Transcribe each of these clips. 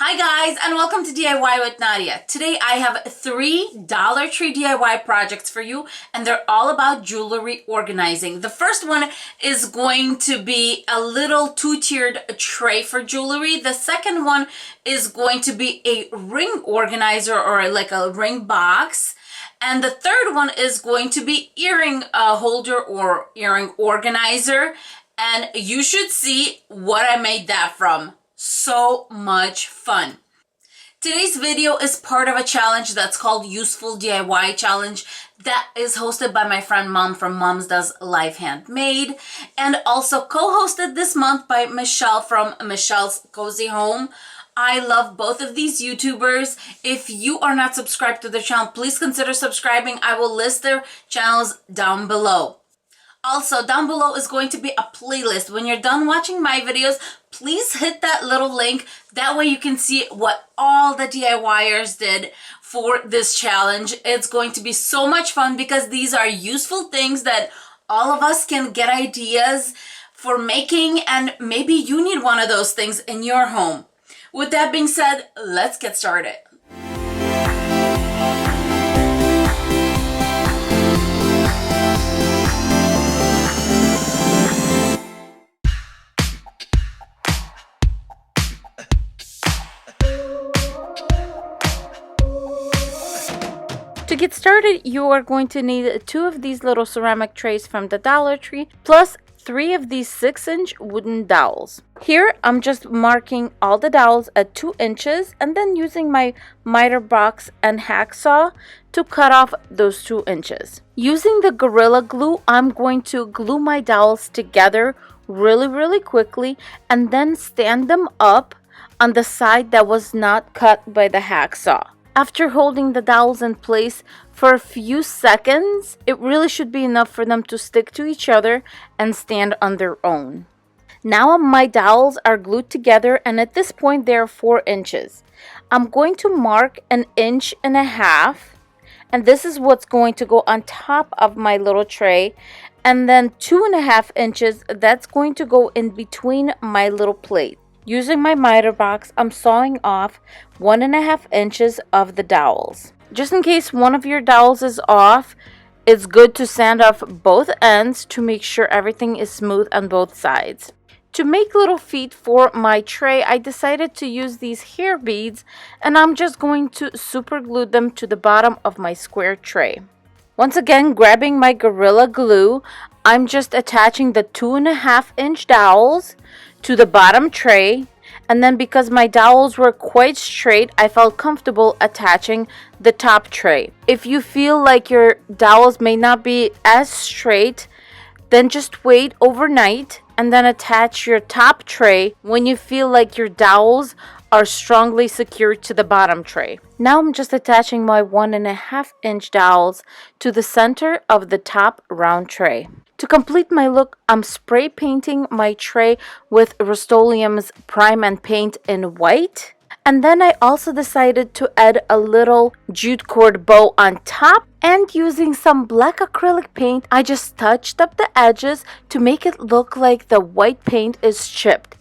Hi guys, and welcome to DIY with Nadia. Today I have 3 Dollar Tree DIY projects for you, and they're all about jewelry organizing. The first one is going to be a little 2-tiered tray for jewelry. The second one is going to be a ring organizer or like a ring box. And the third one is going to be earring holder or earring organizer. And you should see what I made that from. So much fun. Today's video is part of a challenge that's called Useful DIY Challenge that is hosted by my friend Mom from Moms Does Live Handmade, and also co-hosted this month by Michelle from Michelle's Cozy Home. I love both of these YouTubers. If you are not subscribed to their channel, please consider subscribing. I will list their channels down below. Also, down below is going to be a playlist. When you're done watching my videos, please hit that little link. That way you can see what all the DIYers did for this challenge. It's going to be so much fun because these are useful things that all of us can get ideas for making, and maybe you need one of those things in your home. With that being said, let's get started. To get started, you are going to need 2 of these little ceramic trays from the Dollar Tree, plus 3 of these 6-inch wooden dowels. Here, I'm just marking all the dowels at 2 inches and then using my miter box and hacksaw to cut off those 2 inches. Using the Gorilla Glue, I'm going to glue my dowels together really quickly and then stand them up on the side that was not cut by the hacksaw. After holding the dowels in place for a few seconds, it really should be enough for them to stick to each other and stand on their own. Now my dowels are glued together, and at this point they are 4 inches. I'm going to mark 1.5 inches, and this is what's going to go on top of my little tray, and then 2.5 inches that's going to go in between my little plate. Using my miter box, I'm sawing off 1.5 inches of the dowels. Just in case one of your dowels is off, it's good to sand off both ends to make sure everything is smooth on both sides. To make little feet for my tray, I decided to use these hair beads, and I'm just going to super glue them to the bottom of my square tray. Once again, grabbing my Gorilla Glue, I'm just attaching the 2.5-inch dowels to the bottom tray, and then because my dowels were quite straight, I felt comfortable attaching the top tray. If you feel like your dowels may not be as straight, then just wait overnight and then attach your top tray when you feel like your dowels are strongly secured to the bottom tray. Now I'm just attaching my 1.5-inch dowels to the center of the top round tray. To complete my look, I'm spray painting my tray with Rust-Oleum's Prime and Paint in white. And then I also decided to add a little jute cord bow on top, and using some black acrylic paint, I just touched up the edges to make it look like the white paint is chipped.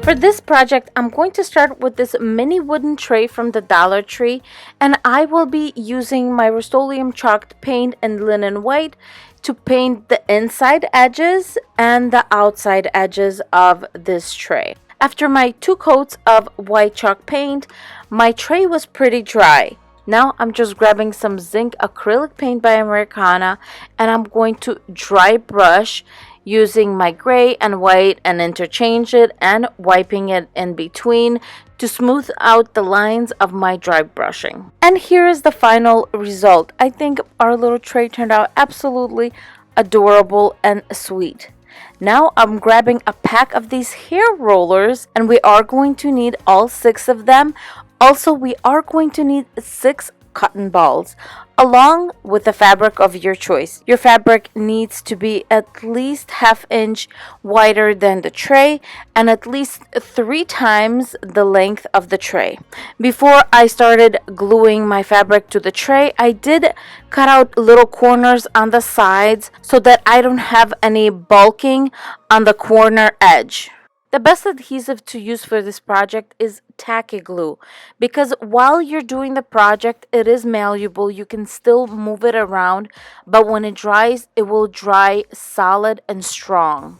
For this project, I'm going to start with this mini wooden tray from the Dollar Tree, and I will be using my Rust-Oleum chalked paint in linen white to paint the inside edges and the outside edges of this tray. After my 2 coats of white chalk paint, my tray was pretty dry. Now I'm just grabbing some zinc acrylic paint by Americana, and I'm going to dry brush using my gray and white and interchange it and wiping it in between to smooth out the lines of my dry brushing. And here is the final result. I think our little tray turned out absolutely adorable and sweet. Now I'm grabbing a pack of these hair rollers, and we are going to need all 6 of them. Also, we are going to need 6 cotton balls. along with the fabric of your choice. Your fabric needs to be at least ½ inch wider than the tray and at least 3 times the length of the tray. Before I started gluing my fabric to the tray, I did cut out little corners on the sides so that I don't have any bulking on the corner edge. The best adhesive to use for this project is tacky glue because while you're doing the project, it is malleable. You can still move it around, but when it dries, it will dry solid and strong.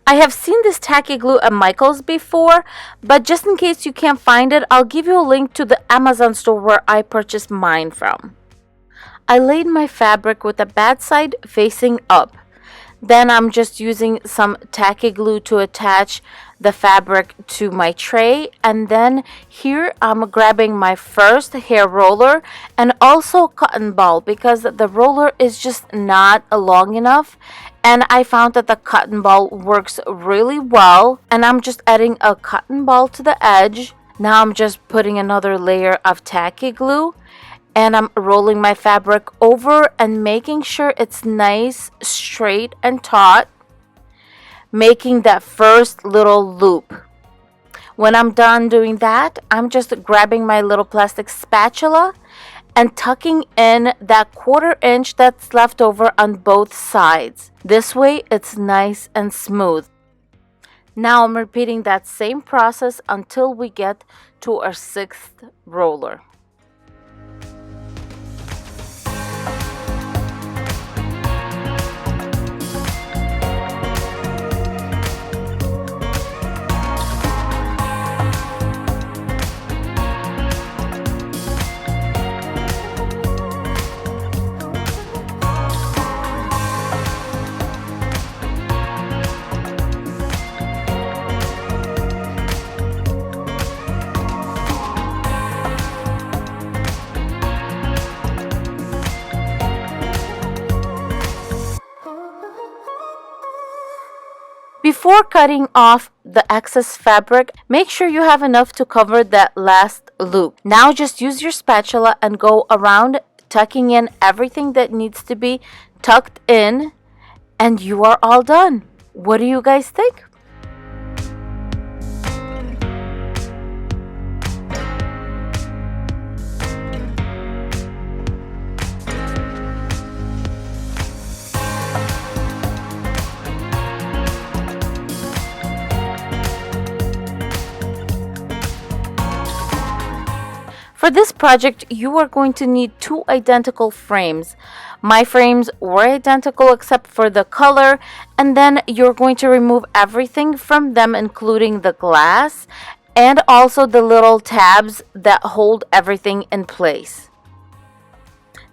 I have seen this tacky glue at Michael's before, but just in case you can't find it, I'll give you a link to the Amazon store where I purchased mine from. I laid my fabric with the bad side facing up. Then I'm just using some tacky glue to attach the fabric to my tray, and then here I'm grabbing my first hair roller and also cotton ball because the roller is just not long enough, and I found that the cotton ball works really well, and I'm just adding a cotton ball to the edge. Now I'm just putting another layer of tacky glue, and I'm rolling my fabric over and making sure it's nice, straight, and taut, making that first little loop. When I'm done doing that, I'm just grabbing my little plastic spatula and tucking in that 1/4 inch that's left over on both sides. This way, it's nice and smooth. Now I'm repeating that same process until we get to our 6th roller. Before cutting off the excess fabric, make sure you have enough to cover that last loop. Now just use your spatula and go around tucking in everything that needs to be tucked in, and you are all done. What do you guys think? For this project, you are going to need 2 identical frames. My frames were identical except for the color, and then you're going to remove everything from them, including the glass and also the little tabs that hold everything in place.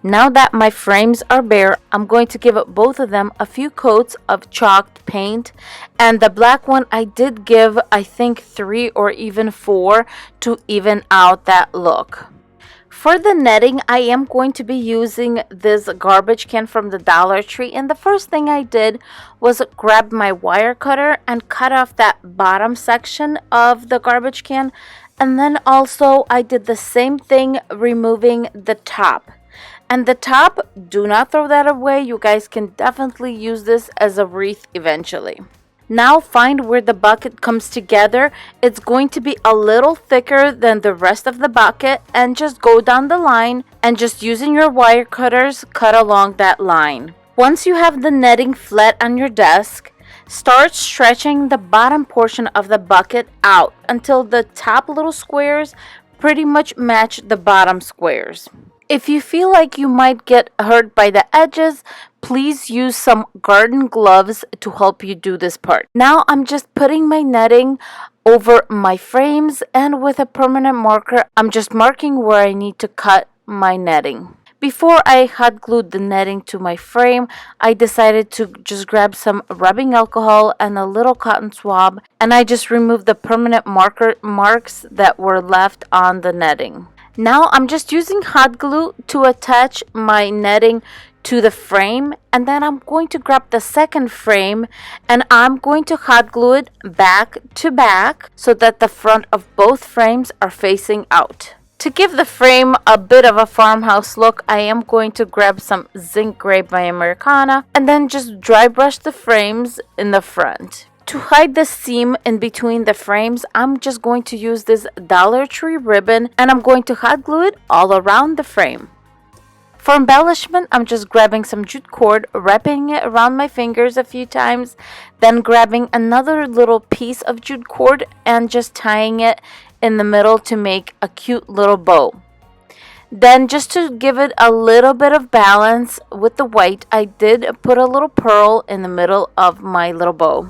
Now that my frames are bare, I'm going to give both of them a few coats of chalked paint, and the black one I did give I think 3 or even 4 to even out that look. For the netting, I am going to be using this garbage can from the Dollar Tree, and the first thing I did was grab my wire cutter and cut off that bottom section of the garbage can, and then also I did the same thing removing the top. And the top, do not throw that away. You guys can definitely use this as a wreath eventually. Now find where the bucket comes together. It's going to be a little thicker than the rest of the bucket, and just go down the line and just using your wire cutters, cut along that line. Once you have the netting flat on your desk, start stretching the bottom portion of the bucket out until the top little squares pretty much match the bottom squares. If you feel like you might get hurt by the edges, please use some garden gloves to help you do this part. Now I'm just putting my netting over my frames, and with a permanent marker, I'm just marking where I need to cut my netting. Before I hot glued the netting to my frame, I decided to just grab some rubbing alcohol and a little cotton swab, and I just removed the permanent marks that were left on the netting. Now I'm just using hot glue to attach my netting to the frame, and then I'm going to grab the second frame and I'm going to hot glue it back to back so that the front of both frames are facing out. To give the frame a bit of a farmhouse look, I am going to grab some zinc gray by Americana and then just dry brush the frames in the front. To hide the seam in between the frames, I'm just going to use this Dollar Tree ribbon and I'm going to hot glue it all around the frame. For embellishment, I'm just grabbing some jute cord, wrapping it around my fingers a few times, then grabbing another little piece of jute cord and just tying it in the middle to make a cute little bow. Then just to give it a little bit of balance with the white, I did put a little pearl in the middle of my little bow.